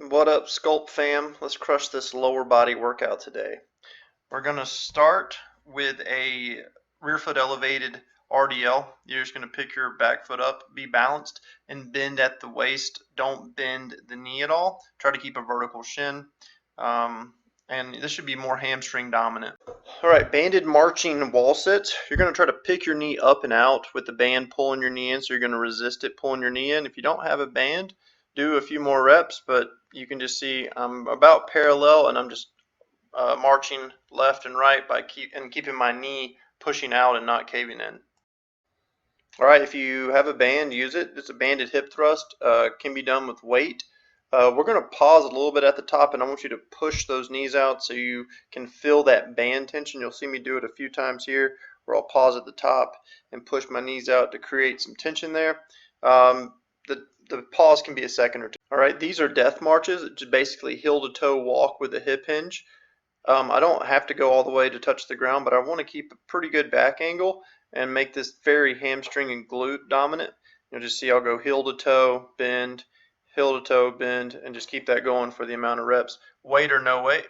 What up, Sculpt fam? Let's crush this lower body workout today. We're going to start with a rear foot elevated RDL. You're just going to pick your back foot up, be balanced, and bend at the waist. Don't bend the knee at all. Try to keep a vertical shin. And this should be more hamstring dominant. All right, banded marching wall sits. You're going to try to pick your knee up and out with the band pulling your knee in, so you're going to resist it pulling your knee in. If you don't have a band, do a few more reps, but you can just see I'm about parallel and I'm just marching left and right by keeping my knee pushing out and not caving in. All right, if you have a band, use it. It's a banded hip thrust. Can be done with weight. We're going to pause a little bit at the top, and I want you to push those knees out so you can feel that band tension. You'll see me do it a few times here, where I'll pause at the top and push my knees out to create some tension there. The pause can be a second or two. All right, these are death marches. It's basically heel to toe walk with a hip hinge. I don't have to go all the way to touch the ground, but I want to keep a pretty good back angle and make this very hamstring and glute dominant. You'll just see I'll go heel to toe, bend, and just keep that going for the amount of reps. Weight or no weight.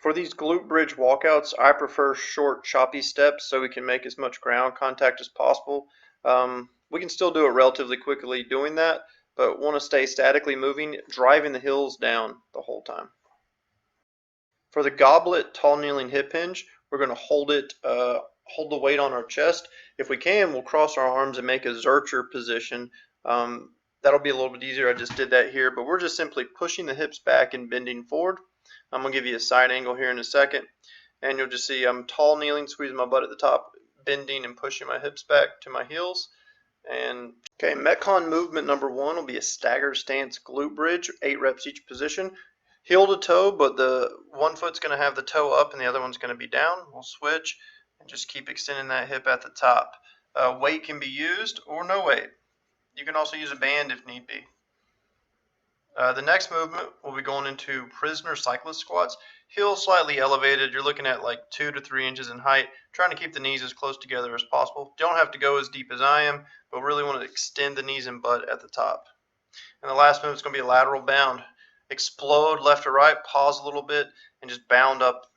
For these glute bridge walkouts, I prefer short, choppy steps so we can make as much ground contact as possible. We can still do it relatively quickly doing that, but want to stay statically moving, driving the heels down the whole time. For the goblet tall kneeling hip hinge, we're going to hold the weight on our chest. If we can, we'll cross our arms and make a Zercher position. That'll be a little bit easier. I just did that here, but we're just simply pushing the hips back and bending forward. I'm going to give you a side angle here in a second, and you'll just see I'm tall kneeling, squeezing my butt at the top, bending and pushing my hips back to my heels. And okay, Metcon movement number 1 will be a stagger stance glute bridge, 8 reps each position. Heel to toe, but the one foot's going to have the toe up and the other one's going to be down. We'll switch and just keep extending that hip at the top. Weight can be used or no weight. You can also use a band if need be. The next movement will be going into prisoner cyclist squats. Heels slightly elevated. You're looking at like 2 to 3 inches in height, trying to keep the knees as close together as possible. You don't have to go as deep as I am, but really want to extend the knees and butt at the top. And the last move is going to be a lateral bound. Explode left to right, pause a little bit, and just bound up